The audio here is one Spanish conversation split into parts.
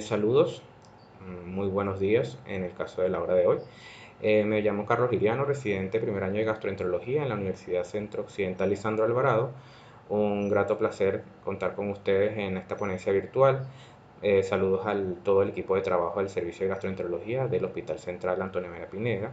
Saludos, muy buenos días en el caso de la hora de hoy. Me llamo Carlos Iriano, residente de primer año de gastroenterología en la Universidad Centro Occidental Lisandro Alvarado. Un grato placer contar con ustedes en esta ponencia virtual. Saludos a todo el equipo de trabajo del Servicio de Gastroenterología del Hospital Central Antonio Mera Pineda.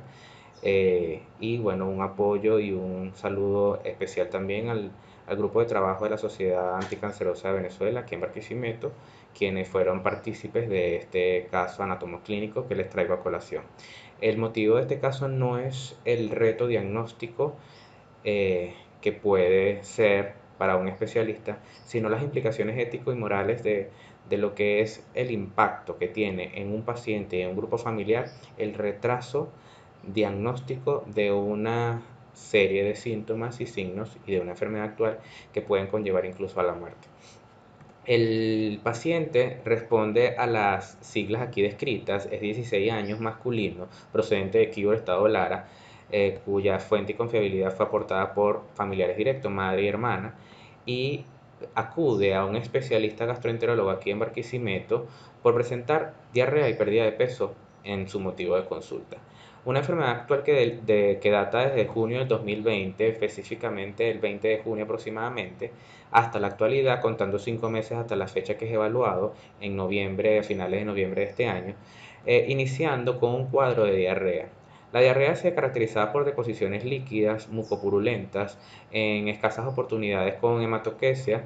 Y bueno, un apoyo y un saludo especial también al grupo de trabajo de la Sociedad Anticancerosa de Venezuela, aquí en Barquisimeto, quienes fueron partícipes de este caso anatomoclínico que les traigo a colación. El motivo de este caso no es el reto diagnóstico que puede ser para un especialista, sino las implicaciones ético y morales de lo que es el impacto que tiene en un paciente y en un grupo familiar el retraso diagnóstico de una serie de síntomas y signos y de una enfermedad actual que pueden conllevar incluso a la muerte. El paciente responde a las siglas aquí descritas, es 16 años, masculino, procedente de Quibdó, Estado Lara, cuya fuente y confiabilidad fue aportada por familiares directos, madre y hermana, y acude a un especialista gastroenterólogo aquí en Barquisimeto por presentar diarrea y pérdida de peso en su motivo de consulta. Una enfermedad actual que data desde junio del 2020, específicamente el 20 de junio aproximadamente, hasta la actualidad, contando 5 meses hasta la fecha que es evaluado, en noviembre, a finales de noviembre de este año, iniciando con un cuadro de diarrea. La diarrea se caracterizaba por deposiciones líquidas, mucopurulentas, en escasas oportunidades con hematoquesia,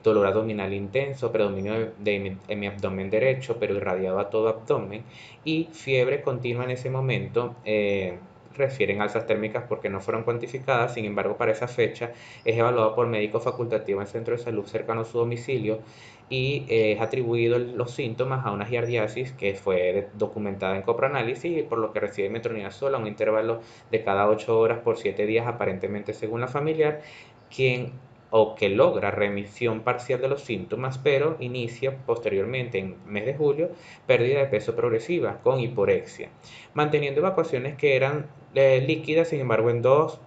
dolor abdominal intenso, predominio en mi abdomen derecho, pero irradiado a todo abdomen, y fiebre continua en ese momento. Refieren alzas térmicas porque no fueron cuantificadas, sin embargo, para esa fecha es evaluado por médico facultativo en centro de salud cercano a su domicilio y es atribuido los síntomas a una giardiasis que fue documentada en copranálisis y por lo que recibe metronidazol a un intervalo de cada 8 horas por 7 días, aparentemente según la familiar, quien o que logra remisión parcial de los síntomas, pero inicia posteriormente en mes de julio pérdida de peso progresiva con hiporexia, manteniendo evacuaciones que eran líquidas, sin embargo en 2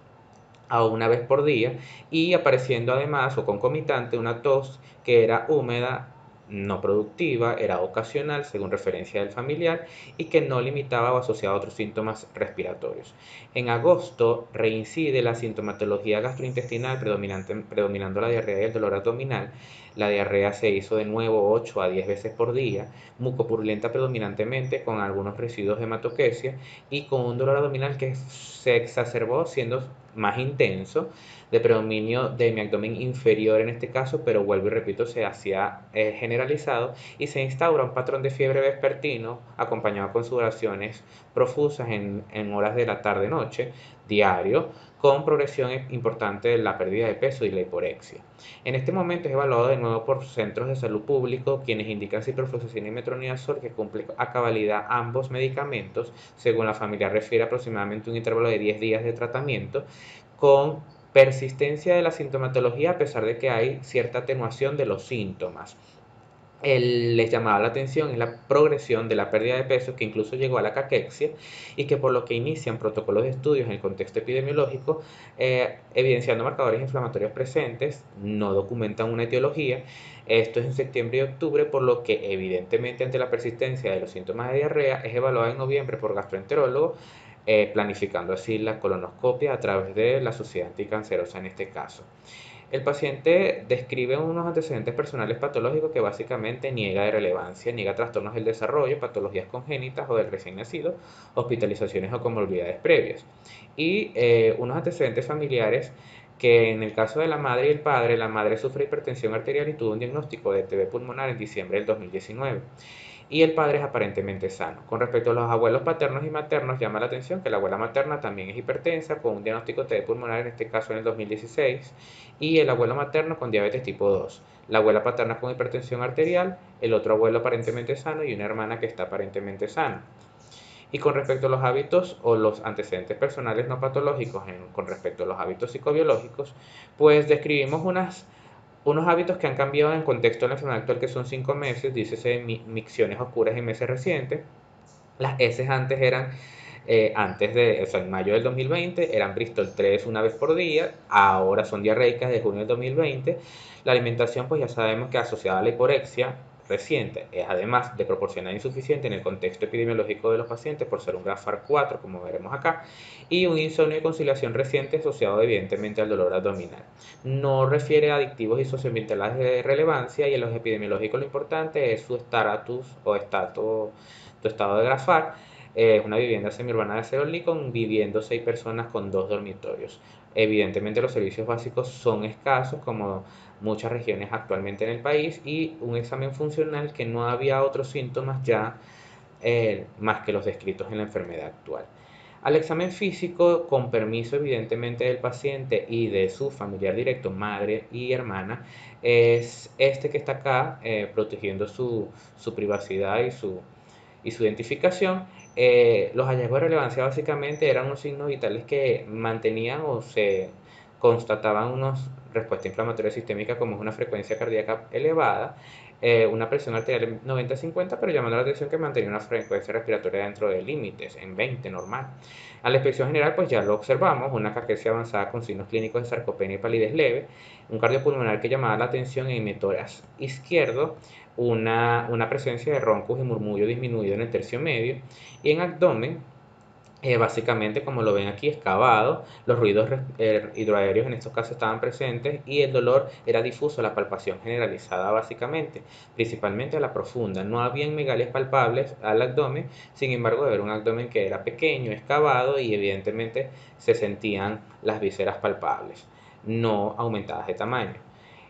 a 1 vez por día, y apareciendo además o concomitante una tos que era húmeda, no productiva, era ocasional según referencia del familiar y que no limitaba o asociaba a otros síntomas respiratorios. En agosto reincide la sintomatología gastrointestinal predominando la diarrea y el dolor abdominal. La diarrea se hizo de nuevo 8 a 10 veces por día, mucopurulenta predominantemente con algunos residuos de hematoquesia y con un dolor abdominal que se exacerbó siendo más intenso, de predominio de mi abdomen inferior en este caso, pero vuelvo y repito, se hacía generalizado y se instaura un patrón de fiebre vespertino acompañado con sudoraciones profusas en horas de la tarde-noche, diario, con progresión importante de la pérdida de peso y la hiporexia. En este momento es evaluado de nuevo por centros de salud público, quienes indican ciprofloxacina y metronidazol, que cumple a cabalidad ambos medicamentos, según la familia refiere aproximadamente un intervalo de 10 días de tratamiento, con persistencia de la sintomatología a pesar de que hay cierta atenuación de los síntomas. Les llamaba la atención es la progresión de la pérdida de peso que incluso llegó a la caquexia y que por lo que inician protocolos de estudios en el contexto epidemiológico, evidenciando marcadores inflamatorios presentes, no documentan una etiología. Esto es en septiembre y octubre, por lo que evidentemente ante la persistencia de los síntomas de diarrea es evaluada en noviembre por gastroenterólogo, planificando así la colonoscopia a través de la sociedad anticancerosa en este caso. El paciente describe unos antecedentes personales patológicos que básicamente niega de relevancia, niega trastornos del desarrollo, patologías congénitas o del recién nacido, hospitalizaciones o comorbilidades previas. Y unos antecedentes familiares que en el caso de la madre y el padre, la madre sufre hipertensión arterial y tuvo un diagnóstico de TB pulmonar en diciembre del 2019 y el padre es aparentemente sano. Con respecto a los abuelos paternos y maternos, llama la atención que la abuela materna también es hipertensa, con un diagnóstico TB pulmonar, en este caso en el 2016, y el abuelo materno con diabetes tipo 2. La abuela paterna con hipertensión arterial, el otro abuelo aparentemente sano y una hermana que está aparentemente sana. Y con respecto a los hábitos o los antecedentes personales no patológicos con respecto a los hábitos psicobiológicos, pues describimos unos hábitos que han cambiado en contexto de la enfermedad actual, que son 5 meses, dícese micciones oscuras en meses recientes. Las heces antes eran, o sea, en mayo del 2020, eran Bristol 3 una vez por día, ahora son diarreicas de junio del 2020. La alimentación, pues ya sabemos que asociada a la hiporexia, reciente, es además de proporcionar insuficiente en el contexto epidemiológico de los pacientes por ser un GAFAR 4, como veremos acá, y un insomnio de conciliación reciente asociado evidentemente al dolor abdominal. No refiere a adictivos y socioambientales de relevancia, y en los epidemiológicos lo importante es su estatus o estatus, tu estado de GAFAR. Es una vivienda semiurbana de Cerolí con viviendo 6 personas con 2 dormitorios. Evidentemente los servicios básicos son escasos, como muchas regiones actualmente en el país, y un examen funcional que no había otros síntomas ya más que los descritos en la enfermedad actual. Al examen físico, con permiso evidentemente del paciente y de su familiar directo, madre y hermana, es este que está acá protegiendo su privacidad y su identificación. Los hallazgos de relevancia básicamente eran unos signos vitales que mantenían o se constataban unos respuesta inflamatoria sistémica, como es una frecuencia cardíaca elevada, una presión arterial 90-50, pero llamando la atención que mantenía una frecuencia respiratoria dentro de límites, en 20 normal. A la inspección general, pues ya lo observamos, una caquesia avanzada con signos clínicos de sarcopenia y palidez leve, un cardiopulmonar que llamaba la atención en hemitórax izquierdo, una presencia de roncos y murmullo disminuido en el tercio medio, y en abdomen, básicamente como lo ven aquí, excavado, los ruidos hidroaéreos en estos casos estaban presentes, y el dolor era difuso, la palpación generalizada básicamente, principalmente a la profunda. No habían megalias palpables al abdomen, sin embargo era un abdomen que era pequeño, excavado, y evidentemente se sentían las vísceras palpables, no aumentadas de tamaño.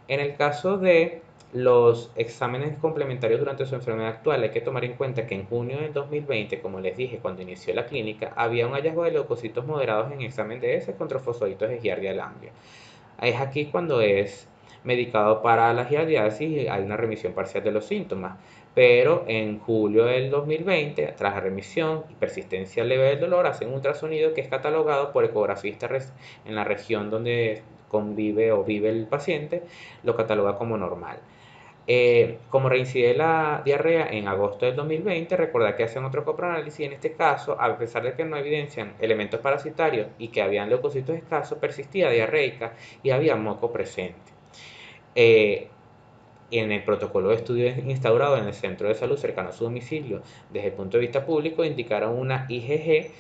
En el caso de los exámenes complementarios durante su enfermedad actual, hay que tomar en cuenta que en junio del 2020, como les dije, cuando inició la clínica, había un hallazgo de leucocitos moderados en examen de S contra fosfoditos de Giardia lamblia. Es aquí cuando es medicado para la giardiasis y hay una remisión parcial de los síntomas. Pero en julio del 2020, tras la remisión y persistencia leve del dolor, hacen un ultrasonido que es catalogado por ecografistas en la región donde convive o vive el paciente, lo cataloga como normal. Como reincide la diarrea en agosto del 2020, recordad que hacen otro coproanálisis, y en este caso, a pesar de que no evidencian elementos parasitarios y que habían leucocitos escasos, persistía diarreica y había moco presente. Eh, en el protocolo de estudio instaurado en el centro de salud cercano a su domicilio, desde el punto de vista público, indicaron una IgG,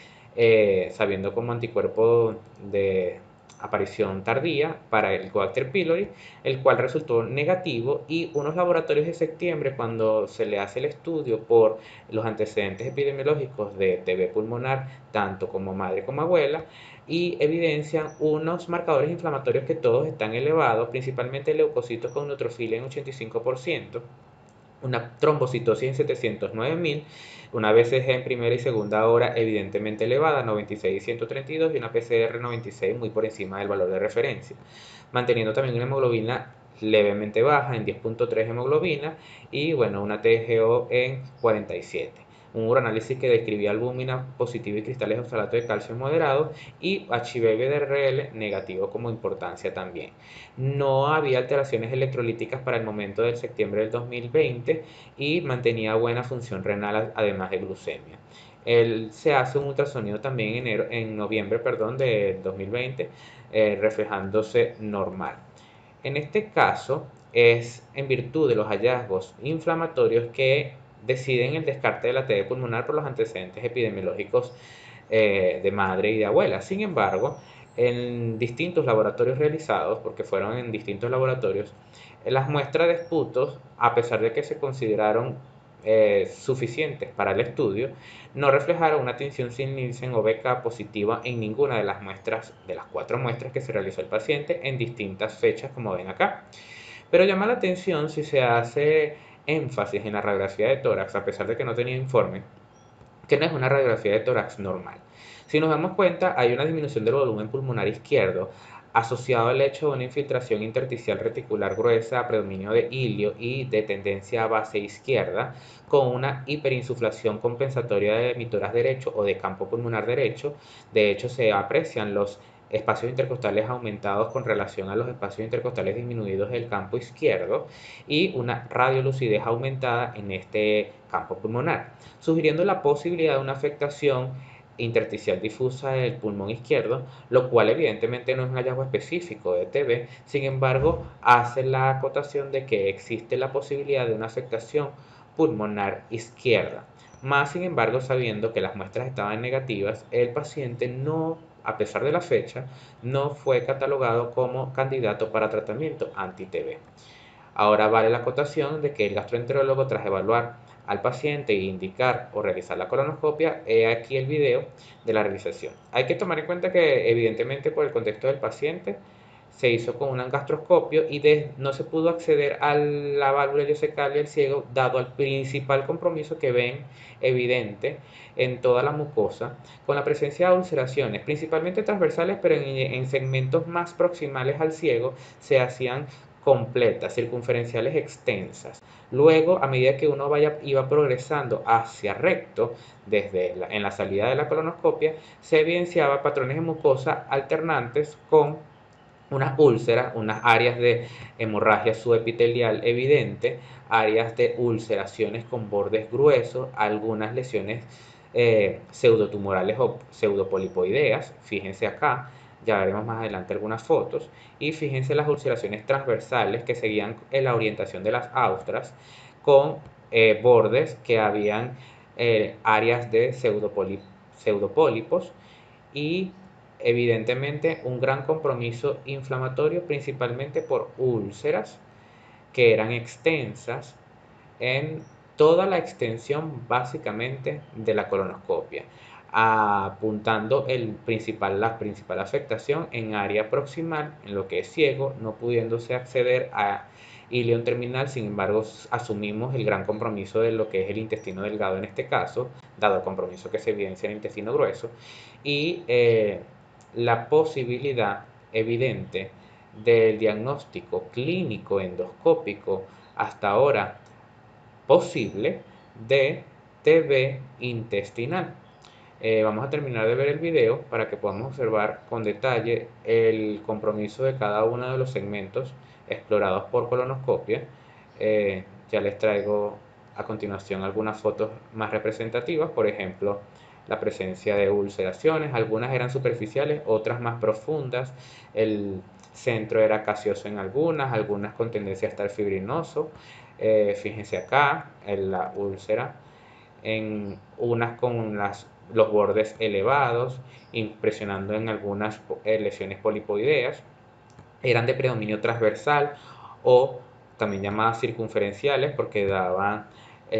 sabiendo como anticuerpo de aparición tardía para el Coacter pylori, el cual resultó negativo, y unos laboratorios de septiembre, cuando se le hace el estudio por los antecedentes epidemiológicos de TB pulmonar, tanto como madre como abuela, y evidencian unos marcadores inflamatorios que todos están elevados, principalmente leucocitos con neutrofilia en 85%, una trombocitosis en 709.000, una BCG en primera y segunda hora evidentemente elevada, 96 y 132, y una PCR 96 muy por encima del valor de referencia, manteniendo también una hemoglobina levemente baja en 10.3 hemoglobina, y bueno, una TGO en 47. Un uranálisis que describía albúmina positiva y cristales de oxalato de calcio moderado, y HBV-DRL negativo como importancia también. No había alteraciones electrolíticas para el momento del septiembre del 2020, y mantenía buena función renal además de glucemia. Él se hace un ultrasonido también en noviembre, perdón, de 2020, reflejándose normal. En este caso es en virtud de los hallazgos inflamatorios que deciden el descarte de la TB pulmonar por los antecedentes epidemiológicos de madre y de abuela. Sin embargo, en distintos laboratorios realizados, porque fueron en distintos laboratorios, las muestras de esputos, a pesar de que se consideraron suficientes para el estudio, no reflejaron una tinción sin Nielsen o BK positiva en ninguna de las muestras, de las 4 muestras que se realizó el paciente en distintas fechas, como ven acá. Pero llama la atención si se hace énfasis en la radiografía de tórax, a pesar de que no tenía informe, que no es una radiografía de tórax normal. Si nos damos cuenta, hay una disminución del volumen pulmonar izquierdo asociado al hecho de una infiltración intersticial reticular gruesa, predominio de hilio y de tendencia a base izquierda, con una hiperinsuflación compensatoria de mitoras derecho o de campo pulmonar derecho. De hecho, se aprecian los espacios intercostales aumentados con relación a los espacios intercostales disminuidos del campo izquierdo, y una radiolucidez aumentada en este campo pulmonar, sugiriendo la posibilidad de una afectación intersticial difusa del pulmón izquierdo, lo cual evidentemente no es un hallazgo específico de TB, sin embargo hace la acotación de que existe la posibilidad de una afectación pulmonar izquierda. Más sin embargo, sabiendo que las muestras estaban negativas, el paciente no, a pesar de la fecha, no fue catalogado como candidato para tratamiento anti-TB. Ahora vale la acotación de que el gastroenterólogo, tras evaluar al paciente e indicar o realizar la colonoscopia, he aquí el video de la realización. Hay que tomar en cuenta que evidentemente por el contexto del paciente se hizo con un gastroscopio y no se pudo acceder a la válvula ileocecal del ciego dado al principal compromiso que ven evidente en toda la mucosa con la presencia de ulceraciones, principalmente transversales, pero en segmentos más proximales al ciego se hacían completas, circunferenciales extensas. Luego, a medida que uno iba progresando hacia recto, en la salida de la colonoscopia, se evidenciaba patrones de mucosa alternantes con unas úlceras, unas áreas de hemorragia subepitelial evidente, áreas de ulceraciones con bordes gruesos, algunas lesiones pseudotumorales o pseudopolipoideas, fíjense acá, ya veremos más adelante algunas fotos, y fíjense las ulceraciones transversales que seguían en la orientación de las austras con bordes que habían áreas de pseudopólipos y evidentemente un gran compromiso inflamatorio principalmente por úlceras que eran extensas en toda la extensión básicamente de la colonoscopia, apuntando la principal afectación en área proximal, en lo que es ciego, no pudiéndose acceder a ilion terminal. Sin embargo, asumimos el gran compromiso de lo que es el intestino delgado en este caso, dado el compromiso que se evidencia en el intestino grueso, y la posibilidad evidente del diagnóstico clínico endoscópico hasta ahora posible de TB intestinal. Vamos a terminar de ver el video para que podamos observar con detalle el compromiso de cada uno de los segmentos explorados por colonoscopia. Ya les traigo a continuación algunas fotos más representativas, por ejemplo, la presencia de ulceraciones, algunas eran superficiales, otras más profundas, el centro era caseoso en algunas con tendencia a estar fibrinoso. Fíjense acá en la úlcera, en unas con los bordes elevados, impresionando en algunas lesiones polipoideas, eran de predominio transversal o también llamadas circunferenciales porque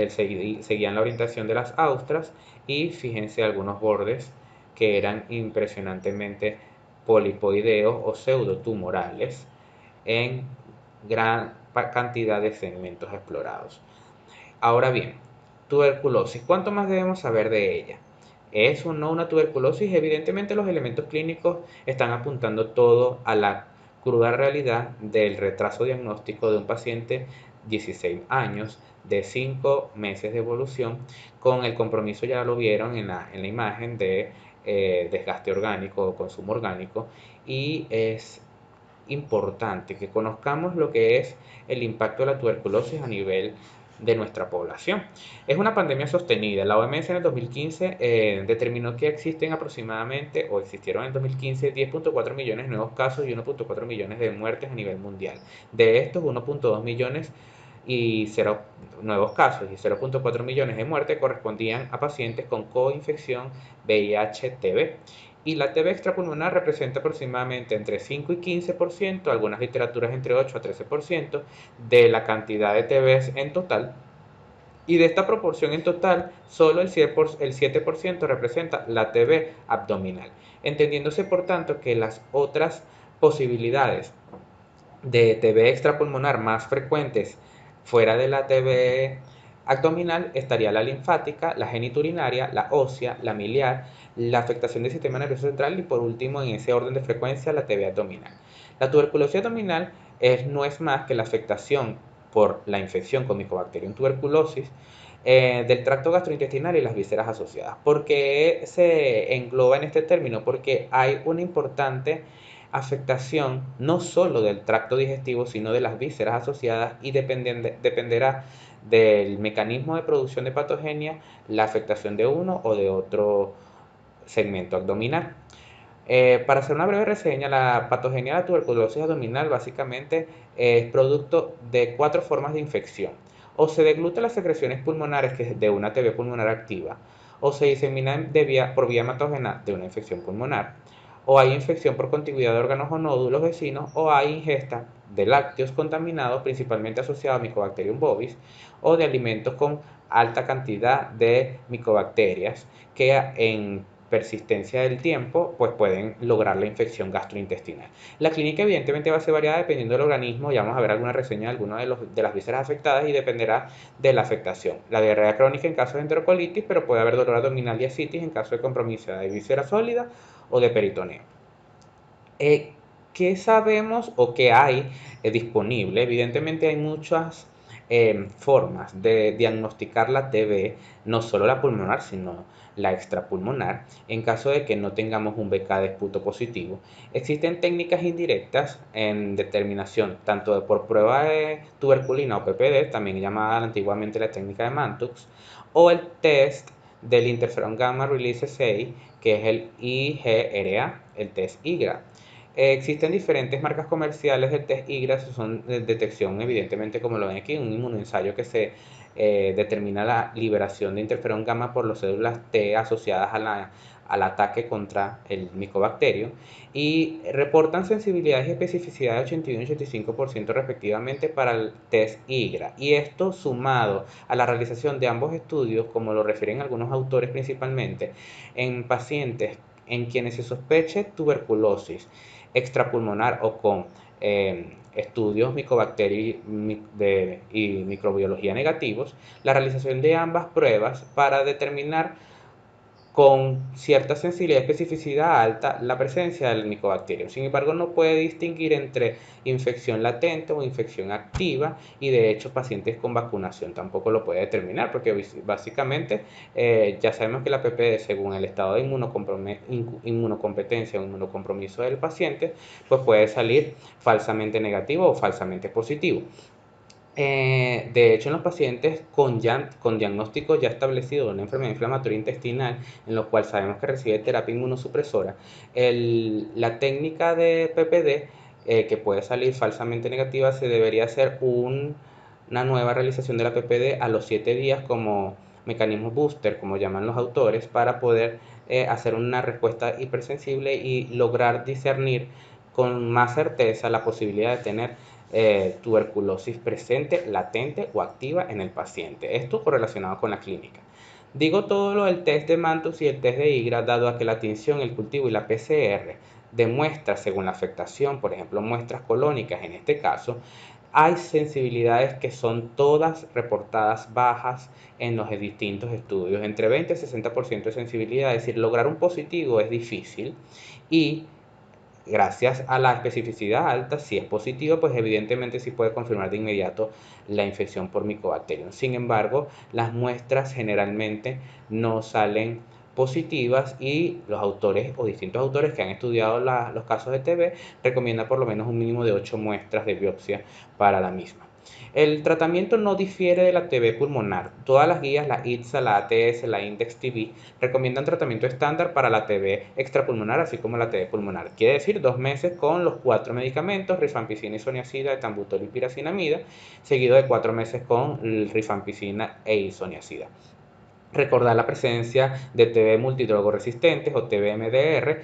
seguían la orientación de las austras, y fíjense algunos bordes que eran impresionantemente polipoideos o pseudotumorales en gran cantidad de segmentos explorados. Ahora bien, tuberculosis. ¿Cuánto más debemos saber de ella? ¿Es o no una tuberculosis? Evidentemente los elementos clínicos están apuntando todo a la cruda realidad del retraso diagnóstico de un paciente 16 años, de 5 meses de evolución, con el compromiso, ya lo vieron en la imagen, de desgaste orgánico o consumo orgánico, y es importante que conozcamos lo que es el impacto de la tuberculosis a nivel de nuestra población. Es una pandemia sostenida. La OMS en el 2015 determinó que existen aproximadamente, o existieron en el 2015, 10.4 millones de nuevos casos y 1.4 millones de muertes a nivel mundial. De estos, 1.2 millones y 0 nuevos casos y 0.4 millones de muertes correspondían a pacientes con coinfección VIH-TB. Y la TB extrapulmonar representa aproximadamente entre 5 y 15%, algunas literaturas entre 8 a 13% de la cantidad de TBs en total. Y de esta proporción en total, solo el 7% representa la TB abdominal, entendiéndose por tanto que las otras posibilidades de TB extrapulmonar más frecuentes fuera de la TB abdominal estaría la linfática, la geniturinaria, la ósea, la miliar, la afectación del sistema nervioso central y por último en ese orden de frecuencia la TB abdominal. La tuberculosis abdominal no es más que la afectación por la infección con Mycobacterium tuberculosis del tracto gastrointestinal y las vísceras asociadas. ¿Por qué se engloba en este término? Porque hay una importante afectación no solo del tracto digestivo, sino de las vísceras asociadas, y dependerá del mecanismo de producción de patogenia la afectación de uno o de otro segmento abdominal. Para hacer una breve reseña, la patogenia de la tuberculosis abdominal básicamente es producto de cuatro formas de infección. O se degluta las secreciones pulmonares que es de una TB pulmonar activa, o se disemina por vía hematógena de una infección pulmonar, o hay infección por contigüidad de órganos o nódulos vecinos, o hay ingesta de lácteos contaminados, principalmente asociados a Mycobacterium bovis, o de alimentos con alta cantidad de micobacterias que en persistencia del tiempo, pues pueden lograr la infección gastrointestinal. La clínica evidentemente va a ser variada dependiendo del organismo, ya vamos a ver alguna reseña de alguna de las vísceras afectadas y dependerá de la afectación. La diarrea crónica en caso de enterocolitis, pero puede haber dolor abdominal y ascitis en caso de compromiso de víscera sólida o de peritoneo. Eh, ¿Qué sabemos o qué hay disponible? Evidentemente hay muchas formas de diagnosticar la TB, no solo la pulmonar, sino la extrapulmonar, en caso de que no tengamos un BK de esputo positivo. Existen técnicas indirectas en determinación, tanto por prueba de tuberculina o PPD, también llamada antiguamente la técnica de Mantoux, o el test del interferón gamma release assay, que es el IGRA, el test IGRA. Existen diferentes marcas comerciales del test IGRA, son de detección, evidentemente, como lo ven aquí, un inmunoensayo que se determina la liberación de interferón gamma por las células T asociadas al ataque contra el micobacterio y reportan sensibilidades y especificidad de 81 y 85% respectivamente para el test IGRA. Y esto sumado a la realización de ambos estudios, como lo refieren algunos autores principalmente, en pacientes en quienes se sospeche tuberculosis extrapulmonar o con estudios y microbiología negativos, la realización de ambas pruebas para determinar con cierta sensibilidad y especificidad alta la presencia del micobacterio. Sin embargo, no puede distinguir entre infección latente o infección activa y de hecho pacientes con vacunación tampoco lo puede determinar porque básicamente ya sabemos que la PPD según el estado de inmunocompetencia o inmunocompromiso del paciente pues puede salir falsamente negativo o falsamente positivo. De hecho, en los pacientes con diagnóstico ya establecido de una enfermedad inflamatoria intestinal, en lo cual sabemos que recibe terapia inmunosupresora, la técnica de PPD, que puede salir falsamente negativa, se debería hacer una nueva realización de la PPD a los 7 días como mecanismo booster, como llaman los autores, para poder hacer una respuesta hipersensible y lograr discernir con más certeza la posibilidad de tener tuberculosis presente, latente o activa en el paciente. Esto correlacionado con la clínica. Digo todo lo del test de Mantoux y el test de IGRA, dado a que la tinción, el cultivo y la PCR demuestra, según la afectación, por ejemplo, muestras colónicas en este caso, hay sensibilidades que son todas reportadas bajas en los distintos estudios, entre 20 y 60% de sensibilidad, es decir, lograr un positivo es difícil y gracias a la especificidad alta, si es positivo, pues evidentemente sí puede confirmar de inmediato la infección por Mycobacterium. Sin embargo, las muestras generalmente no salen positivas y los autores o distintos autores que han estudiado los casos de TB recomiendan por lo menos un mínimo de 8 muestras de biopsia para la misma. El tratamiento no difiere de la TB pulmonar. Todas las guías, la ITSA, la ATS, la Index TB, recomiendan tratamiento estándar para la TB extrapulmonar, así como la TB pulmonar. Quiere decir 2 meses con los 4 medicamentos, rifampicina, isoniazida, etambutol y piracinamida, seguido de 4 meses con rifampicina e isoniazida. Recordar la presencia de TB multidrogoresistentes o TB-MDR,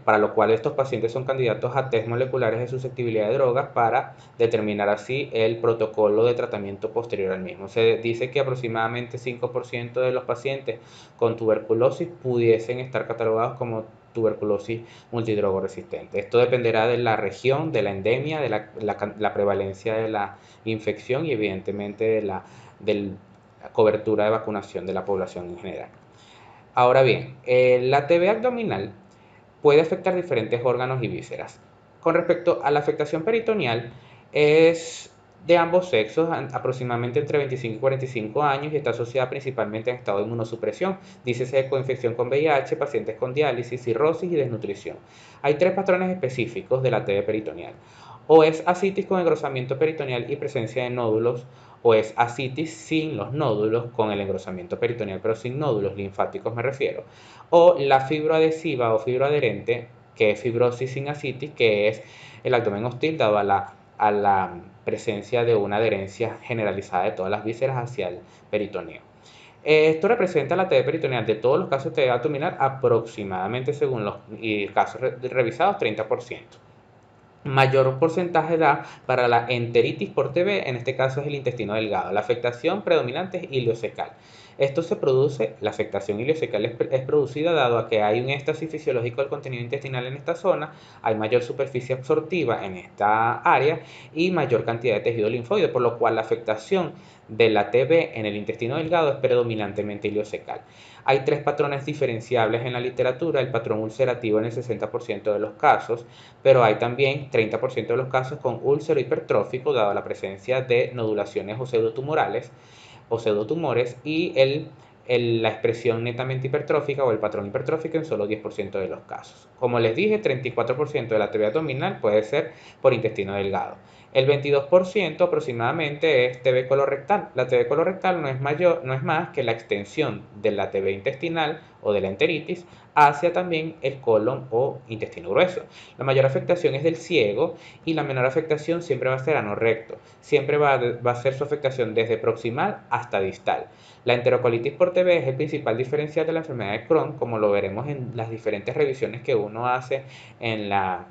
para lo cual estos pacientes son candidatos a test moleculares de susceptibilidad de drogas para determinar así el protocolo de tratamiento posterior al mismo. Se dice que aproximadamente 5% de los pacientes con tuberculosis pudiesen estar catalogados como tuberculosis multidrogoresistente. Esto dependerá de la región, de la endemia, de la prevalencia de la infección y evidentemente del cobertura de vacunación de la población en general. Ahora bien, la TB abdominal puede afectar diferentes órganos y vísceras. Con respecto a la afectación peritoneal, es de ambos sexos, aproximadamente entre 25 y 45 años, y está asociada principalmente en estado de inmunosupresión, dícese de coinfección con VIH, pacientes con diálisis, cirrosis y desnutrición. Hay 3 patrones específicos de la TB peritoneal. O es ascitis con engrosamiento peritoneal y presencia de nódulos, o es asitis sin los nódulos, con el engrosamiento peritoneal pero sin nódulos linfáticos me refiero, o la fibroadhesiva o fibroadherente, que es fibrosis sin asitis, que es el abdomen hostil dado a la presencia de una adherencia generalizada de todas las vísceras hacia el peritoneo. Esto representa la TB peritoneal de todos los casos de TB abdominal aproximadamente, según los casos revisados, 30%. Mayor porcentaje da para la enteritis por TB, en este caso es el intestino delgado. La afectación predominante es ileocecal. Esto se produce, la afectación ileocecal es producida dado a que hay un éxtasis fisiológico del contenido intestinal en esta zona, hay mayor superficie absortiva en esta área y mayor cantidad de tejido linfoide, por lo cual la afectación de la TB en el intestino delgado es predominantemente ileocecal. Hay tres patrones diferenciables en la literatura: el patrón ulcerativo en el 60% de los casos, pero hay también 30% de los casos con úlcero hipertrófico, dado la presencia de nodulaciones o pseudotumorales o pseudotumores, y la expresión netamente hipertrófica o el patrón hipertrófico en solo 10% de los casos. Como les dije, 34% de la TB abdominal puede ser por intestino delgado. El 22% aproximadamente es TB colorectal. La TB colorectal no es más que la extensión de la TB intestinal o de la enteritis hacia también el colon o intestino grueso. La mayor afectación es del ciego y la menor afectación siempre va a ser ano recto. Siempre va a ser su afectación desde proximal hasta distal. La enterocolitis por TB es el principal diferencial de la enfermedad de Crohn, como lo veremos en las diferentes revisiones que uno hace en la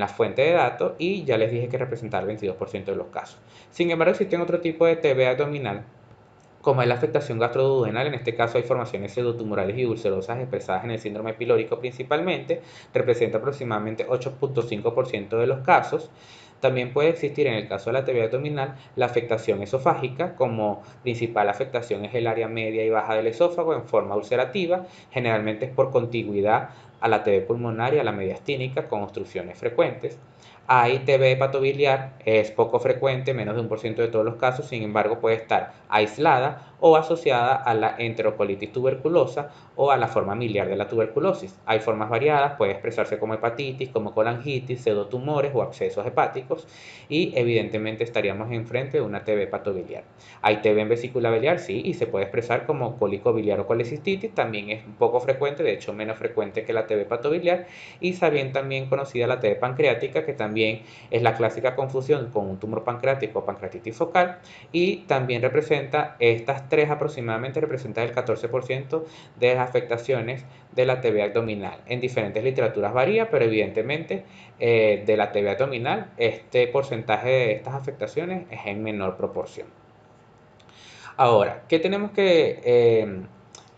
fuente de datos, y ya les dije que representa el 22% de los casos. Sin embargo, existen otro tipo de TB abdominal, como es la afectación gastroduodenal. En este caso hay formaciones pseudotumorales y ulcerosas expresadas en el síndrome pilórico principalmente, representa aproximadamente 8.5% de los casos. También puede existir, en el caso de la TB abdominal, la afectación esofágica. Como principal afectación es el área media y baja del esófago en forma ulcerativa, generalmente es por contigüidad a la TB pulmonar y a la mediastínica con obstrucciones frecuentes. Hay TB hepatobiliar, es poco frecuente, menos de 1% de todos los casos, sin embargo puede estar aislada o asociada a la enterocolitis tuberculosa o a la forma miliar de la tuberculosis. Hay formas variadas, puede expresarse como hepatitis, como colangitis, pseudotumores o abscesos hepáticos, y evidentemente estaríamos enfrente de una TB hepatobiliar. Hay TB en vesícula biliar, sí, y se puede expresar como cólico biliar o colecistitis, también es poco frecuente, de hecho menos frecuente que la TB hepatobiliar, y también conocida la TB pancreática, que también es la clásica confusión con un tumor pancreático o pancreatitis focal, y también representa, estas tres aproximadamente representan el 14% de las afectaciones de la TB abdominal. En diferentes literaturas varía, pero evidentemente de la TB abdominal este porcentaje de estas afectaciones es en menor proporción. Ahora, ¿qué tenemos que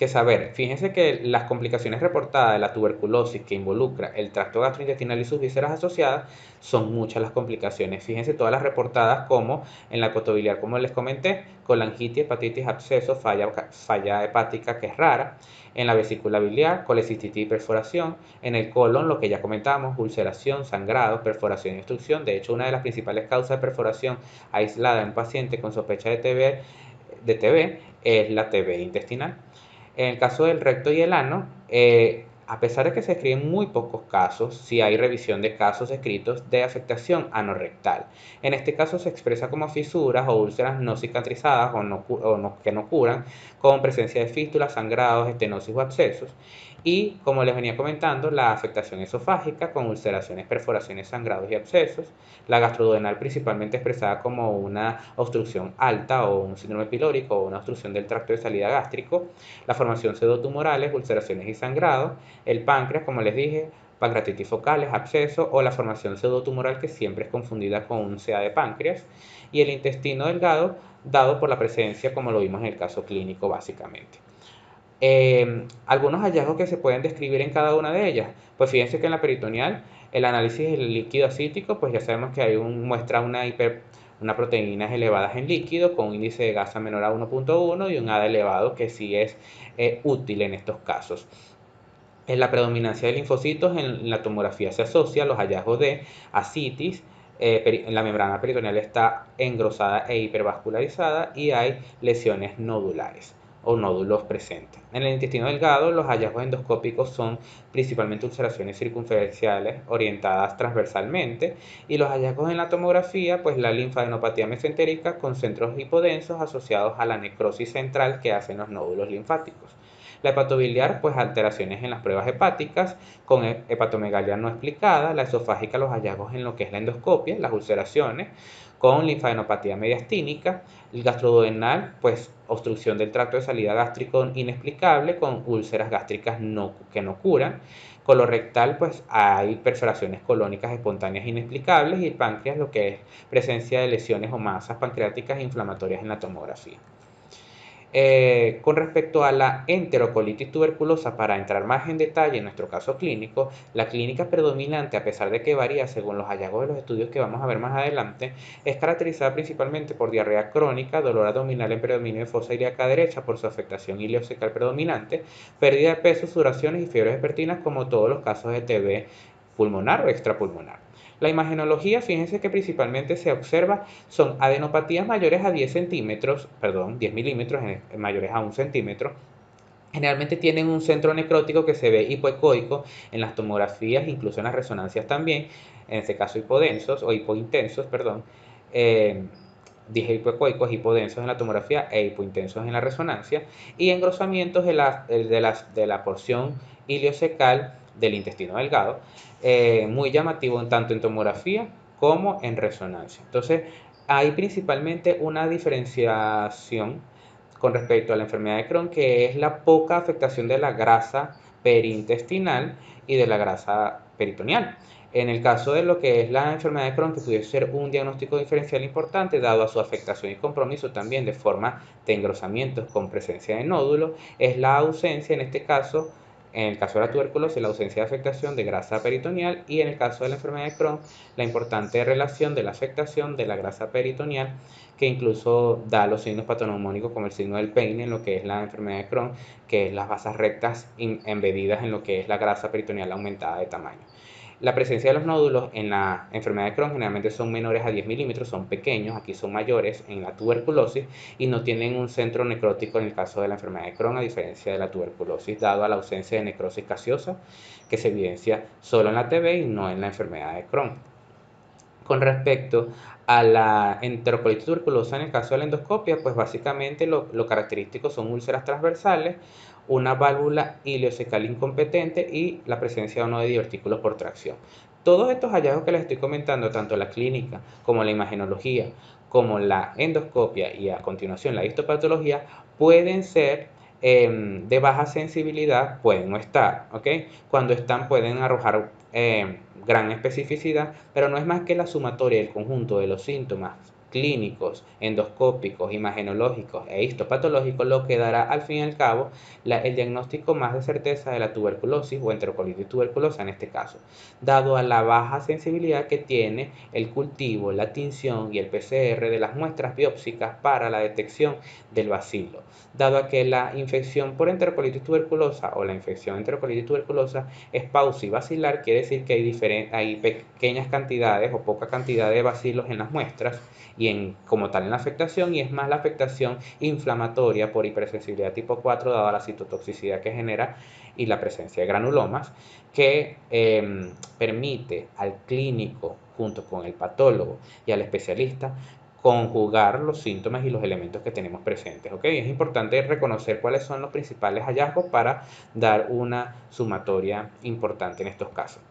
saber? Fíjense que las complicaciones reportadas de la tuberculosis, que involucra el tracto gastrointestinal y sus vísceras asociadas, son muchas las complicaciones. Fíjense todas las reportadas, como en la cotobiliar, como les comenté, colangitis, hepatitis, absceso, falla hepática, que es rara; en la vesícula biliar, colecistitis y perforación; en el colon, lo que ya comentamos, ulceración, sangrado, perforación y obstrucción. De hecho, una de las principales causas de perforación aislada en un paciente con sospecha de TB es la TB intestinal. En el caso del recto y el ano, a pesar de que se escriben muy pocos casos, sí hay revisión de casos escritos de afectación anorrectal. En este caso se expresa como fisuras o úlceras no cicatrizadas que no curan, con presencia de fístulas, sangrados, estenosis o abscesos. Y como les venía comentando, la afectación esofágica con ulceraciones, perforaciones, sangrados y abscesos; la gastroduodenal principalmente expresada como una obstrucción alta o un síndrome pilórico o una obstrucción del tracto de salida gástrico; la formación pseudotumorales, ulceraciones y sangrado; el páncreas, como les dije, pancreatitis focales, absceso o la formación pseudotumoral, que siempre es confundida con un CA de páncreas; y el intestino delgado, dado por la presencia, como lo vimos en el caso clínico básicamente. Algunos hallazgos que se pueden describir en cada una de ellas. Pues fíjense que en la peritoneal, el análisis del líquido acítico, pues ya sabemos que muestra una proteínas elevadas en líquido con un índice de gasa menor a 1.1 y un ADA elevado, que sí es útil en estos casos. En la predominancia de linfocitos en la tomografía se asocia a los hallazgos de ascitis. En la membrana peritoneal está engrosada e hipervascularizada y hay lesiones nodulares. o nódulos presentes. En el intestino delgado, los hallazgos endoscópicos son principalmente ulceraciones circunferenciales orientadas transversalmente, y los hallazgos en la tomografía, pues la linfadenopatía mesentérica con centros hipodensos asociados a la necrosis central que hacen los nódulos linfáticos. La hepatobiliar, pues alteraciones en las pruebas hepáticas con hepatomegalia no explicada. La esofágica, los hallazgos en lo que es la endoscopia, las ulceraciones con linfadenopatía mediastínica. El gastroduodenal, pues obstrucción del tracto de salida gástrico inexplicable con úlceras gástricas que no curan. Colorectal, pues hay perforaciones colónicas espontáneas inexplicables, y el páncreas, lo que es presencia de lesiones o masas pancreáticas inflamatorias en la tomografía. Con respecto a la enterocolitis tuberculosa, para entrar más en detalle en nuestro caso clínico, la clínica predominante, a pesar de que varía según los hallazgos de los estudios que vamos a ver más adelante, es caracterizada principalmente por diarrea crónica, dolor abdominal en predominio de fosa ilíaca derecha por su afectación ileocecal predominante, pérdida de peso, sudoraciones y fiebres vespertinas, como todos los casos de TB pulmonar o extrapulmonar. La imagenología, fíjense que principalmente se observa son adenopatías mayores a 10 centímetros, perdón, 10 milímetros, mayores a 1 centímetro. Generalmente tienen un centro necrótico que se ve hipoecoico en las tomografías, incluso en las resonancias también, en este caso hipodensos o hipointensos, perdón. Eh, Dije hipoecoicos, hipodensos en la tomografía e hipointensos en la resonancia, y engrosamientos de la porción iliocecal del intestino delgado, muy llamativo tanto en tomografía como en resonancia. Entonces, hay principalmente una diferenciación con respecto a la enfermedad de Crohn, que es la poca afectación de la grasa periintestinal y de la grasa peritoneal. En el caso de lo que es la enfermedad de Crohn, que pudiese ser un diagnóstico diferencial importante, dado a su afectación y compromiso también de forma de engrosamientos con presencia de nódulos, es la ausencia, en este caso, en el caso de la tuberculosis, la ausencia de afectación de grasa peritoneal, y en el caso de la enfermedad de Crohn, la importante relación de la afectación de la grasa peritoneal, que incluso da los signos patognomónicos como el signo del peine en lo que es la enfermedad de Crohn, que es las basas rectas embedidas en lo que es la grasa peritoneal aumentada de tamaño. La presencia de los nódulos en la enfermedad de Crohn generalmente son menores a 10 milímetros, son pequeños, aquí son mayores en la tuberculosis, y no tienen un centro necrótico en el caso de la enfermedad de Crohn, a diferencia de la tuberculosis, dado a la ausencia de necrosis caseosa que se evidencia solo en la TB y no en la enfermedad de Crohn. Con respecto a la enterocolitis tuberculosa, en el caso de la endoscopia, pues básicamente lo característico son úlceras transversales, una válvula ileocecal incompetente y la presencia o no de divertículos por tracción. Todos estos hallazgos que les estoy comentando, tanto la clínica como la imagenología, como la endoscopia y a continuación la histopatología, pueden ser de baja sensibilidad, pueden no estar, ¿ok? Cuando están pueden arrojar gran especificidad, pero no es más que la sumatoria del conjunto de los síntomas clínicos, endoscópicos, imagenológicos e histopatológicos lo que dará al fin y al cabo el diagnóstico más de certeza de la tuberculosis o enterocolitis tuberculosa en este caso, dado a la baja sensibilidad que tiene el cultivo, la tinción y el PCR de las muestras biópsicas para la detección del bacilo, dado a que la infección por enterocolitis tuberculosa o la infección enterocolitis tuberculosa es paucibacilar, quiere decir que hay pequeñas cantidades o poca cantidad de bacilos en las muestras y como tal en la afectación, y es más la afectación inflamatoria por hipersensibilidad tipo 4 dada la citotoxicidad que genera y la presencia de granulomas, que permite al clínico junto con el patólogo y al especialista conjugar los síntomas y los elementos que tenemos presentes. ¿Ok? Es importante reconocer cuáles son los principales hallazgos para dar una sumatoria importante en estos casos.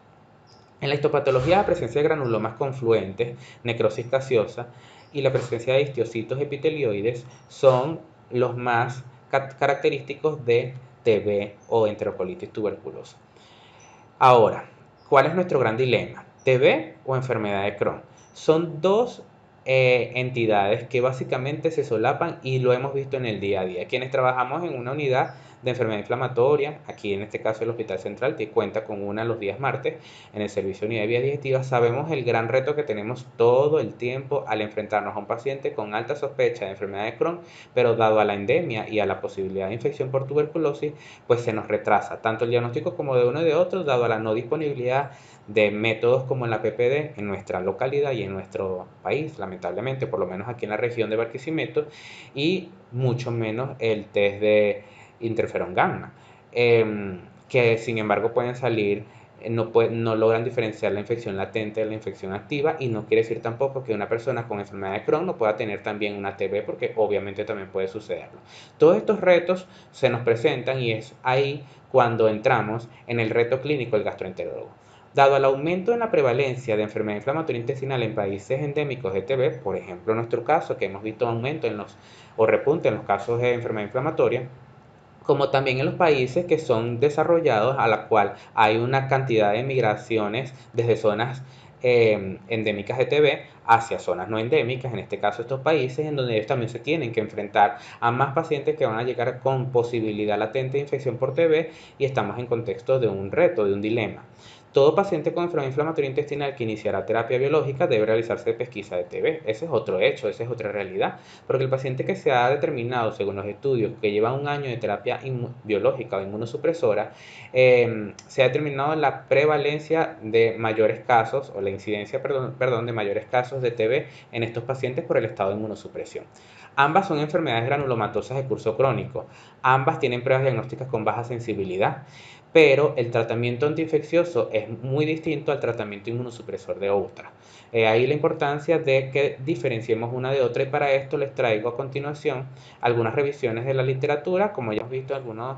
En la histopatología, la presencia de granulomas confluentes, necrosis gaseosa y la presencia de histiocitos epitelioides son los más característicos de TB o enterocolitis tuberculosa. Ahora, ¿cuál es nuestro gran dilema? ¿TB o enfermedad de Crohn? Son dos entidades que básicamente se solapan y lo hemos visto en el día a día. Quienes trabajamos en una unidad de enfermedad inflamatoria, aquí en este caso el Hospital Central, que cuenta con una los días martes en el servicio de unidad de vías digestivas, sabemos el gran reto que tenemos todo el tiempo al enfrentarnos a un paciente con alta sospecha de enfermedad de Crohn, pero dado a la endemia y a la posibilidad de infección por tuberculosis, pues se nos retrasa tanto el diagnóstico como de uno y de otro, dado a la no disponibilidad de métodos como la PPD en nuestra localidad y en nuestro país, lamentablemente, por lo menos aquí en la región de Barquisimeto, y mucho menos el test de interferón gamma, que sin embargo pueden salir, no logran diferenciar la infección latente de la infección activa, y no quiere decir tampoco que una persona con enfermedad de Crohn no pueda tener también una TB, porque obviamente también puede sucederlo. Todos estos retos se nos presentan y es ahí cuando entramos en el reto clínico del gastroenterólogo. Dado el aumento en la prevalencia de enfermedad inflamatoria intestinal en países endémicos de TB, por ejemplo en nuestro caso, que hemos visto aumento o repunte en los casos de enfermedad inflamatoria, como también en los países que son desarrollados, a la cual hay una cantidad de migraciones desde zonas endémicas de TB hacia zonas no endémicas, en este caso estos países, en donde ellos también se tienen que enfrentar a más pacientes que van a llegar con posibilidad latente de infección por TB, y estamos en contexto de un reto, de un dilema. Todo paciente con enfermedad inflamatoria intestinal que iniciará terapia biológica debe realizarse pesquisa de TB. Ese es otro hecho, esa es otra realidad, porque el paciente que se ha determinado, según los estudios, que lleva un año de terapia biológica o inmunosupresora, se ha determinado la prevalencia de mayores casos, o la incidencia, perdón, de mayores casos de TB en estos pacientes por el estado de inmunosupresión. Ambas son enfermedades granulomatosas de curso crónico. Ambas tienen pruebas diagnósticas con baja sensibilidad, pero el tratamiento antiinfeccioso es muy distinto al tratamiento inmunosupresor de otra. Ahí la importancia de que diferenciemos una de otra, y para esto les traigo a continuación algunas revisiones de la literatura, como ya hemos visto algunas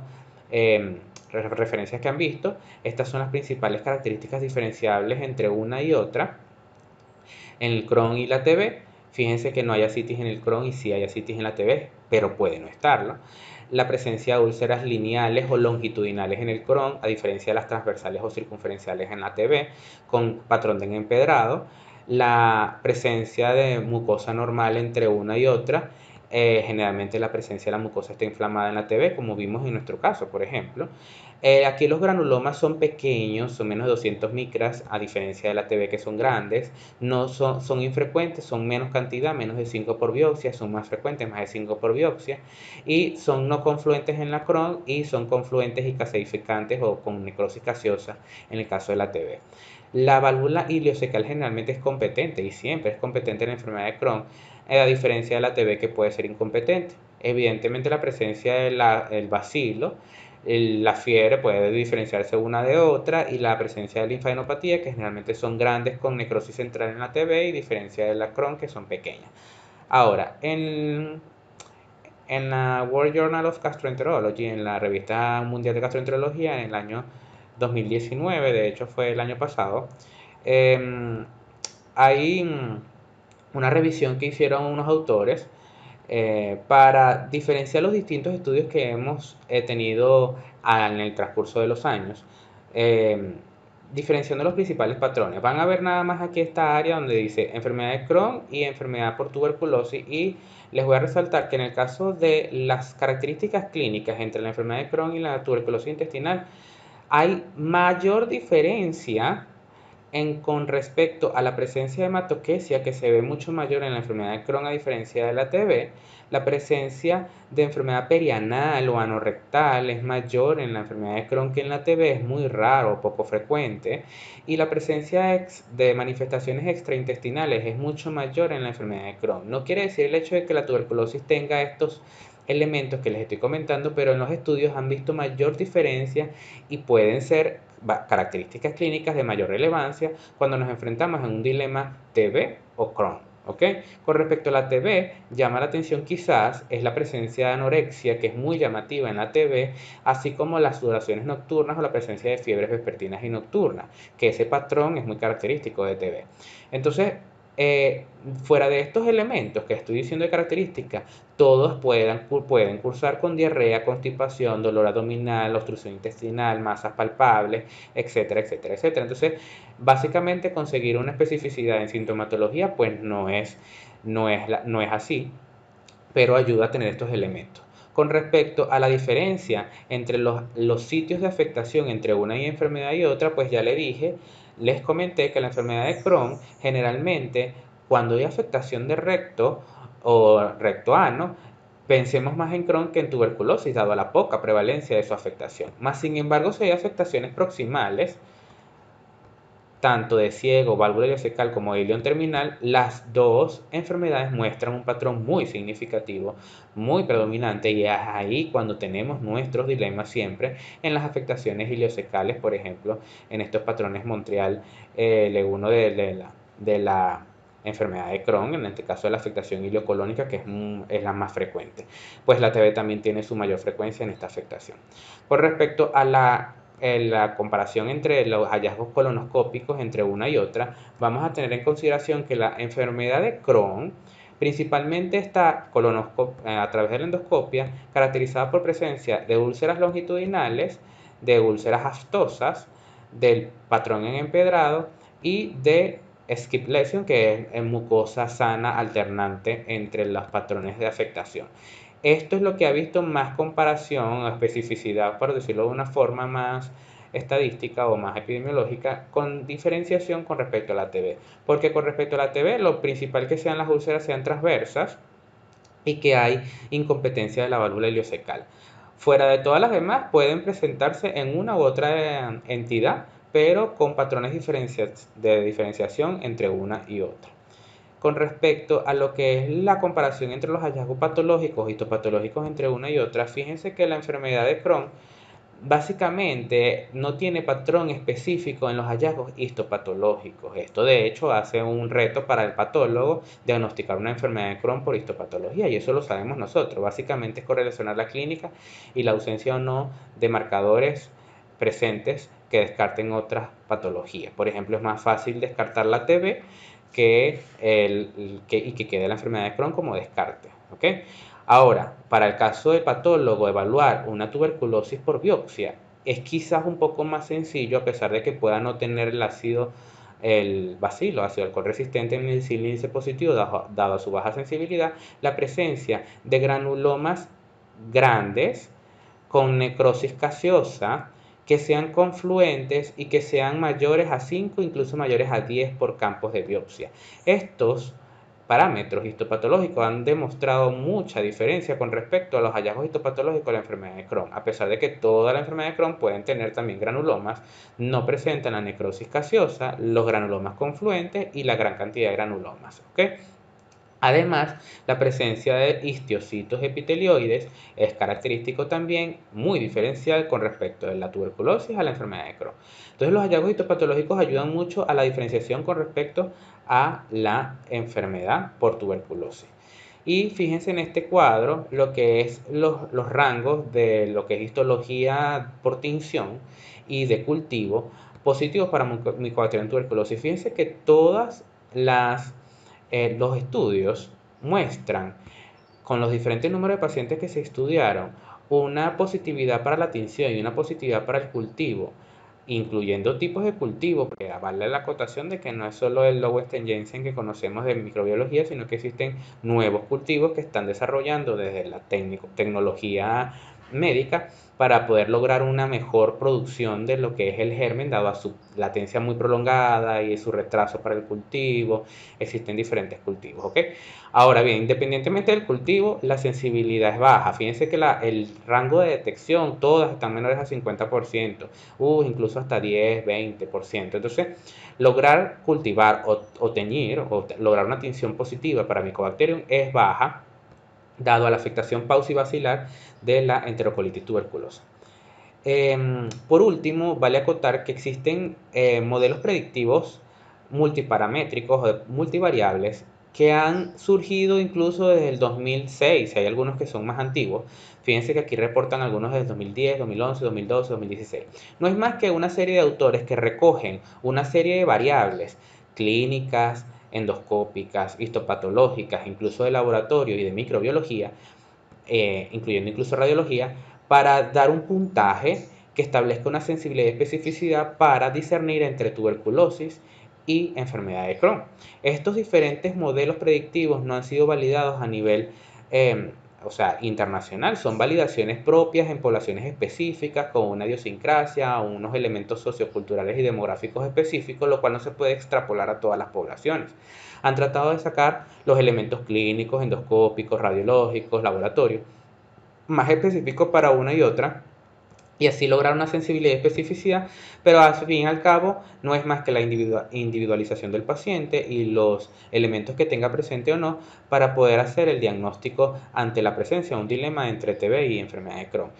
referencias que han visto. Estas son las principales características diferenciables entre una y otra en el Crohn y la TB. Fíjense que no hay ascitis en el Crohn y sí hay ascitis en la TB, pero puede no estarlo. La presencia de úlceras lineales o longitudinales en el Crohn, a diferencia de las transversales o circunferenciales en la TB, con patrón de empedrado. La presencia de mucosa normal entre una y otra. Generalmente la presencia de la mucosa está inflamada en la TB, como vimos en nuestro caso, por ejemplo. Aquí los granulomas son pequeños, son menos de 200 micras, a diferencia de la TB que son grandes. No son infrecuentes, son menos cantidad, menos de 5 por biopsia, son más frecuentes, más de 5 por biopsia, y son no confluentes en la Crohn, y son confluentes y caseificantes o con necrosis gaseosa en el caso de la TB. La válvula ileocecal generalmente es competente, y siempre es competente en la enfermedad de Crohn, a diferencia de la TB que puede ser incompetente. Evidentemente la presencia del bacilo, la fiebre puede diferenciarse una de otra, y la presencia de linfadenopatía, que generalmente son grandes con necrosis central en la TB, y diferencia de la Crohn, que son pequeñas. Ahora, en la World Journal of Gastroenterology, en la revista mundial de gastroenterología, en el año 2019, de hecho fue el año pasado, hay una revisión que hicieron unos autores para diferenciar los distintos estudios que hemos tenido en el transcurso de los años, eh, diferenciando los principales patrones. Van a ver nada más aquí esta área donde dice enfermedad de Crohn y enfermedad por tuberculosis, y les voy a resaltar que en el caso de las características clínicas entre la enfermedad de Crohn y la tuberculosis intestinal, hay mayor diferencia con respecto a la presencia de hematoquesia, que se ve mucho mayor en la enfermedad de Crohn a diferencia de la TB. La presencia de enfermedad perianal o anorrectal es mayor en la enfermedad de Crohn que en la TB, es muy raro o poco frecuente. Y la presencia de manifestaciones extraintestinales es mucho mayor en la enfermedad de Crohn. No quiere decir el hecho de que la tuberculosis tenga estos elementos que les estoy comentando, pero en los estudios han visto mayor diferencia, y pueden ser características clínicas de mayor relevancia cuando nos enfrentamos en un dilema TB o Crohn. ¿Ok? Con respecto a la TB, llama la atención quizás es la presencia de anorexia, que es muy llamativa en la TB, así como las sudoraciones nocturnas o la presencia de fiebres vespertinas y nocturnas, que ese patrón es muy característico de TB. Entonces, eh, fuera de estos elementos que estoy diciendo de características, todos pueden cursar con diarrea, constipación, dolor abdominal, obstrucción intestinal, masas palpables, etcétera, etcétera, etcétera. Entonces, básicamente conseguir una especificidad en sintomatología, pues no es así, pero ayuda a tener estos elementos. Con respecto a la diferencia entre los sitios de afectación entre una enfermedad y otra, pues ya les comenté que la enfermedad de Crohn generalmente, cuando hay afectación de recto o recto ano, pensemos más en Crohn que en tuberculosis, dado la poca prevalencia de su afectación. Más sin embargo, si hay afectaciones proximales, tanto de ciego, válvula ileocecal como de ileón terminal, las dos enfermedades muestran un patrón muy significativo, muy predominante, y es ahí cuando tenemos nuestros dilemas siempre en las afectaciones ileocecales, por ejemplo, en estos patrones Montreal L1 de la enfermedad de Crohn, en este caso de la afectación ileocolónica, que es la más frecuente. Pues la TB también tiene su mayor frecuencia en esta afectación. Con respecto a la comparación entre los hallazgos colonoscópicos entre una y otra, vamos a tener en consideración que la enfermedad de Crohn principalmente está a través de la endoscopia caracterizada por presencia de úlceras longitudinales, de úlceras aftosas, del patrón en empedrado y de skip lesion, que es en mucosa sana alternante entre los patrones de afectación. Esto es lo que ha visto más comparación o especificidad, por decirlo de una forma más estadística o más epidemiológica, con diferenciación con respecto a la TB. Porque con respecto a la TB, lo principal que sean las úlceras sean transversas y que hay incompetencia de la válvula ileocecal. Fuera de todas las demás, pueden presentarse en una u otra entidad, pero con patrones de diferenciación entre una y otra. Con respecto a lo que es la comparación entre los hallazgos patológicos y histopatológicos entre una y otra, fíjense que la enfermedad de Crohn básicamente no tiene patrón específico en los hallazgos histopatológicos. Esto de hecho hace un reto para el patólogo diagnosticar una enfermedad de Crohn por histopatología, y eso lo sabemos nosotros. Básicamente es correlacionar la clínica y la ausencia o no de marcadores presentes que descarten otras patologías. Por ejemplo, es más fácil descartar la TB y que quede la enfermedad de Crohn como descarte. ¿Ok? Ahora, para el caso del patólogo, evaluar una tuberculosis por biopsia es quizás un poco más sencillo, a pesar de que pueda no tener el bacilo, ácido alcohol resistente en el índice positivo, dado su baja sensibilidad, la presencia de granulomas grandes con necrosis caseosa, que sean confluentes y que sean mayores a 5, incluso mayores a 10 por campos de biopsia. Estos parámetros histopatológicos han demostrado mucha diferencia con respecto a los hallazgos histopatológicos de la enfermedad de Crohn. A pesar de que toda la enfermedad de Crohn pueden tener también granulomas, no presentan la necrosis caseosa, los granulomas confluentes y la gran cantidad de granulomas. ¿Okay? Además, la presencia de histiocitos epitelioides es característico también muy diferencial con respecto de la tuberculosis a la enfermedad de Crohn. Entonces, los hallazgos histopatológicos ayudan mucho a la diferenciación con respecto a la enfermedad por tuberculosis. Y fíjense en este cuadro lo que es los rangos de lo que es histología por tinción y de cultivo positivos para Mycobacterium tuberculosis. Fíjense que todas los estudios muestran, con los diferentes números de pacientes que se estudiaron, una positividad para la tinción y una positividad para el cultivo, incluyendo tipos de cultivo, porque vale la acotación de que no es solo el Lowenstein-Jensen que conocemos de microbiología, sino que existen nuevos cultivos que están desarrollando desde la tecnología médica para poder lograr una mejor producción de lo que es el germen, dado a su latencia muy prolongada y su retraso para el cultivo. Existen diferentes cultivos, ¿ok? Ahora bien, independientemente del cultivo, la sensibilidad es baja. Fíjense que el rango de detección, todas están menores a 50%, incluso hasta 10, 20%. Entonces, lograr cultivar o teñir o lograr una tinción positiva para Mycobacterium es baja, dado a la afectación paucibacilar de la enterocolitis tuberculosa. Por último, vale acotar que existen modelos predictivos multiparamétricos o multivariables que han surgido incluso desde el 2006. Hay algunos que son más antiguos. Fíjense que aquí reportan algunos desde 2010, 2011, 2012, 2016. No es más que una serie de autores que recogen una serie de variables clínicas, endoscópicas, histopatológicas, incluso de laboratorio y de microbiología, incluyendo incluso radiología, para dar un puntaje que establezca una sensibilidad y especificidad para discernir entre tuberculosis y enfermedad de Crohn. Estos diferentes modelos predictivos no han sido validados a nivel internacional, son validaciones propias en poblaciones específicas con una idiosincrasia, unos elementos socioculturales y demográficos específicos, lo cual no se puede extrapolar a todas las poblaciones. Han tratado de sacar los elementos clínicos, endoscópicos, radiológicos, laboratorios, más específicos para una y otra, y así lograr una sensibilidad y especificidad, pero al fin y al cabo no es más que la individualización del paciente y los elementos que tenga presente o no para poder hacer el diagnóstico ante la presencia de un dilema entre TB y enfermedad de Crohn.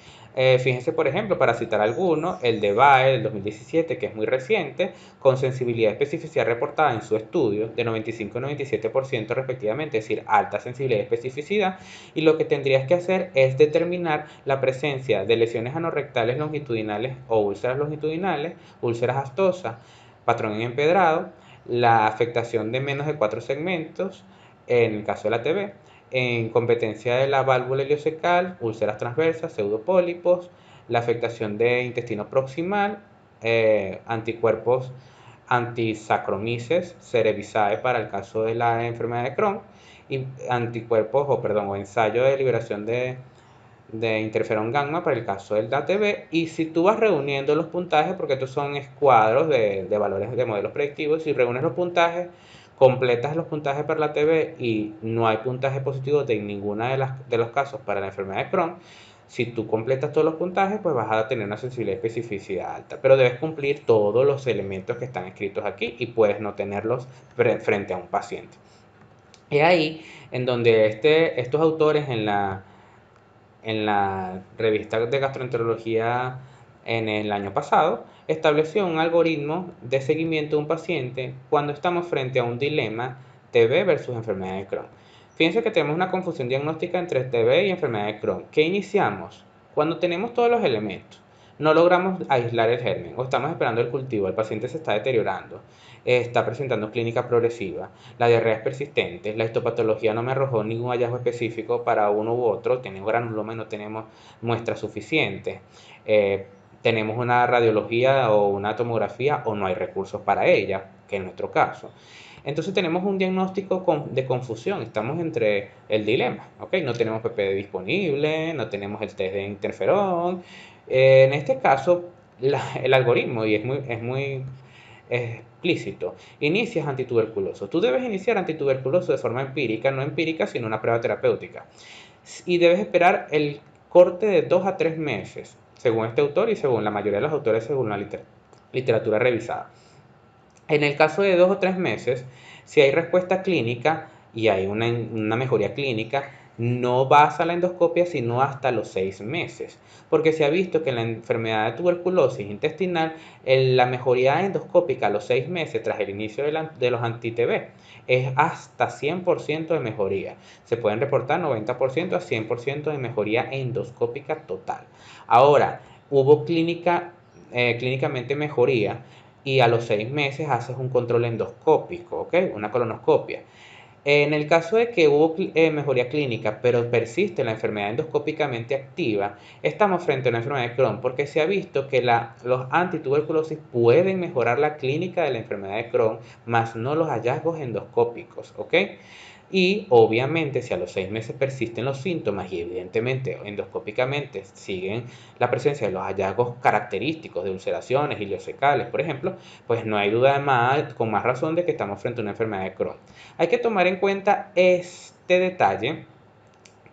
Fíjense, por ejemplo, para citar alguno, el de Bae del 2017, que es muy reciente, con sensibilidad y especificidad reportada en su estudio de 95 y 97% respectivamente, es decir, alta sensibilidad y especificidad, y lo que tendrías que hacer es determinar la presencia de lesiones anorrectales longitudinales o úlceras longitudinales, úlceras astosas, patrón en empedrado, la afectación de menos de 4 segmentos, en el caso de la TB, en competencia de la válvula ileocecal, úlceras transversas, pseudopólipos, la afectación de intestino proximal, anticuerpos anti-Saccharomyces cerevisiae para el caso de la enfermedad de Crohn, y anticuerpos o ensayo de liberación de interferón gamma para el caso del DATB. Y si tú vas reuniendo los puntajes, porque estos son escuadros de valores de modelos predictivos, si reúnes los puntajes, completas los puntajes para la TB y no hay puntaje positivo de ninguna de los casos para la enfermedad de Crohn, si tú completas todos los puntajes, pues vas a tener una sensibilidad y especificidad alta, pero debes cumplir todos los elementos que están escritos aquí y puedes no tenerlos frente a un paciente. Es ahí en donde estos autores en la revista de gastroenterología en el año pasado, estableció un algoritmo de seguimiento de un paciente cuando estamos frente a un dilema TB versus enfermedad de Crohn. Fíjense que tenemos una confusión diagnóstica entre TB y enfermedad de Crohn. ¿Qué iniciamos? Cuando tenemos todos los elementos, no logramos aislar el germen o estamos esperando el cultivo, el paciente se está deteriorando, está presentando clínica progresiva, la diarrea es persistente, la histopatología no me arrojó ningún hallazgo específico para uno u otro, tenemos granuloma y no tenemos muestras suficientes, eh, tenemos una radiología o una tomografía o no hay recursos para ella, que es nuestro caso. Entonces tenemos un diagnóstico de confusión, estamos entre el dilema, ¿ok? No tenemos PPD disponible, no tenemos el test de interferón. En este caso, el algoritmo, y es muy explícito, inicias antituberculoso. Tú debes iniciar antituberculoso de forma empírica, no empírica, sino una prueba terapéutica. Y debes esperar el corte de 2 a 3 meses, según este autor y según la mayoría de los autores, según la literatura revisada. En el caso de 2 o 3 meses, si hay respuesta clínica y hay una mejoría clínica, no vas a la endoscopia sino hasta los 6 meses, porque se ha visto que en la enfermedad de tuberculosis intestinal, la mejoría endoscópica a los 6 meses tras el inicio de los anti-TB es hasta 100% de mejoría. Se pueden reportar 90% a 100% de mejoría endoscópica total. Ahora, hubo clínicamente mejoría y a los 6 meses haces un control endoscópico, ¿ok? Una colonoscopia. En el caso de que hubo mejoría clínica, pero persiste la enfermedad endoscópicamente activa, estamos frente a una enfermedad de Crohn, porque se ha visto que los antituberculosis pueden mejorar la clínica de la enfermedad de Crohn, más no los hallazgos endoscópicos, ¿ok? Y obviamente si a los 6 meses persisten los síntomas y evidentemente endoscópicamente siguen la presencia de los hallazgos característicos de ulceraciones ileocecales, por ejemplo, pues no hay duda con más razón de que estamos frente a una enfermedad de Crohn. Hay que tomar en cuenta este detalle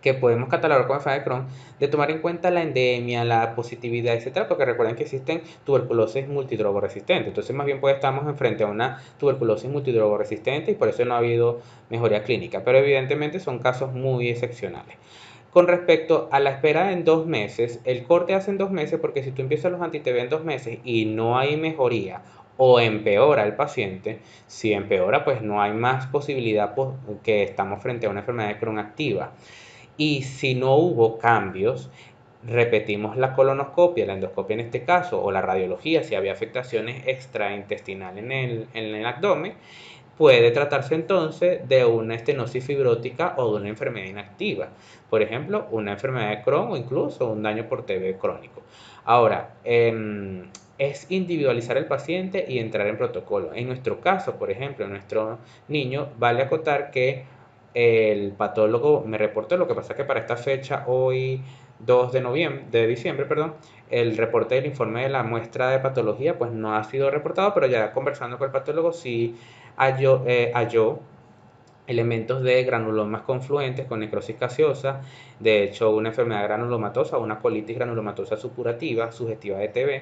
que podemos catalogar como enfermedad de Crohn, de tomar en cuenta la endemia, la positividad, etcétera, porque recuerden que existen tuberculosis multidrogoresistentes. Entonces, más bien, pues estamos enfrente a una tuberculosis multidrogoresistente y por eso no ha habido mejoría clínica, pero evidentemente son casos muy excepcionales. Con respecto a la espera en 2 meses, el corte hace en 2 meses porque si tú empiezas los anti-TB en 2 meses y no hay mejoría o empeora el paciente, si empeora pues no hay más posibilidad que estamos frente a una enfermedad de Crohn activa. Y si no hubo cambios, repetimos la colonoscopia, la endoscopia en este caso, o la radiología si había afectaciones extraintestinales en el abdomen, puede tratarse entonces de una estenosis fibrótica o de una enfermedad inactiva, por ejemplo, una enfermedad de Crohn o incluso un daño por TB crónico. Ahora, es individualizar el paciente y entrar en protocolo. En nuestro caso, por ejemplo, en nuestro niño, vale acotar que el patólogo me reportó, lo que pasa es que para esta fecha, hoy 2 de diciembre, perdón, el reporte del informe de la muestra de patología pues no ha sido reportado, pero ya conversando con el patólogo sí halló elementos de granulomas confluentes con necrosis gaseosa, de hecho una enfermedad granulomatosa o una colitis granulomatosa supurativa, sugestiva de TB,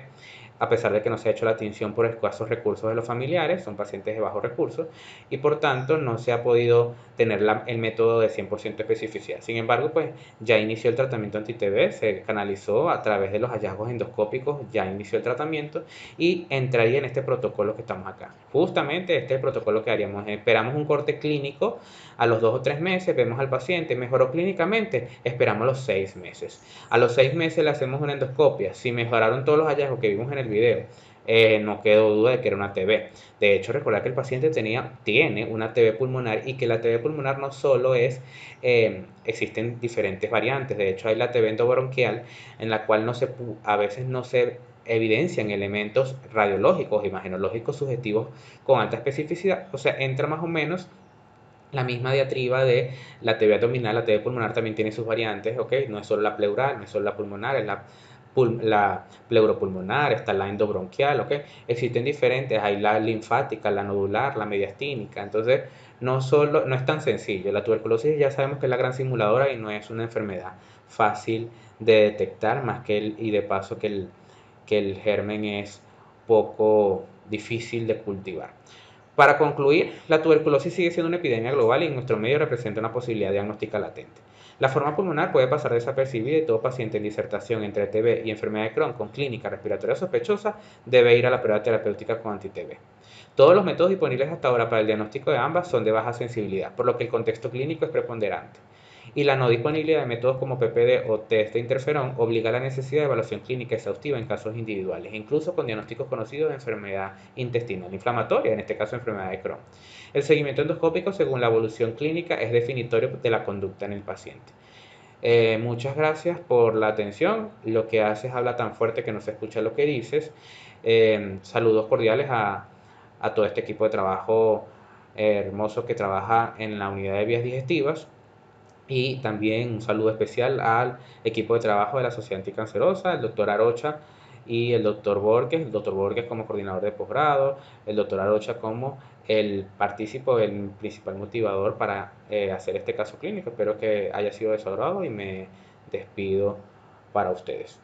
a pesar de que no se ha hecho la tinción por escasos recursos de los familiares, son pacientes de bajos recursos, y por tanto no se ha podido tener el método de 100% especificidad. Sin embargo, pues ya inició el tratamiento anti-TB, se canalizó a través de los hallazgos endoscópicos, ya inició el tratamiento y entraría en este protocolo que estamos acá. Justamente este es el protocolo que haríamos. Esperamos un corte clínico a los 2 o 3 meses, vemos al paciente, mejoró clínicamente, esperamos los 6 meses. A los 6 meses le hacemos una endoscopia. Si mejoraron todos los hallazgos que vimos en el video, no quedó duda de que era una TB. De hecho, recordar que el paciente tiene una TB pulmonar y que la TB pulmonar no solo es, existen diferentes variantes. De hecho, hay la TB endobronquial en la cual a veces no se evidencian elementos radiológicos, imagenológicos subjetivos con alta especificidad. O sea, entra más o menos la misma diatriba de la TB abdominal. La TB pulmonar también tiene sus variantes, ¿ok? No es solo la pleural, no es solo la pulmonar, es la pleuropulmonar, está la endobronquial, ¿ok? Existen diferentes, hay la linfática, la nodular, la mediastínica. Entonces, no es tan sencillo. La tuberculosis ya sabemos que es la gran simuladora y no es una enfermedad fácil de detectar, más y de paso que el germen es poco difícil de cultivar. Para concluir, la tuberculosis sigue siendo una epidemia global y en nuestro medio representa una posibilidad diagnóstica latente. La forma pulmonar puede pasar desapercibida y todo paciente en disertación entre TB y enfermedad de Crohn con clínica respiratoria sospechosa debe ir a la prueba terapéutica con anti-TB. Todos los métodos disponibles hasta ahora para el diagnóstico de ambas son de baja sensibilidad, por lo que el contexto clínico es preponderante. Y la no disponibilidad de métodos como PPD o test de interferón obliga a la necesidad de evaluación clínica exhaustiva en casos individuales, incluso con diagnósticos conocidos de enfermedad intestinal inflamatoria, en este caso enfermedad de Crohn. El seguimiento endoscópico, según la evolución clínica, es definitorio de la conducta en el paciente. Muchas gracias por la atención. Lo que haces habla tan fuerte que no se escucha lo que dices. Saludos cordiales a todo este equipo de trabajo hermoso que trabaja en la unidad de vías digestivas. Y también un saludo especial al equipo de trabajo de la Sociedad Anticancerosa, el doctor Arocha y el doctor Borges como coordinador de posgrado, el doctor Arocha como el partícipe, el principal motivador para hacer este caso clínico. Espero que haya sido de su agrado y me despido para ustedes.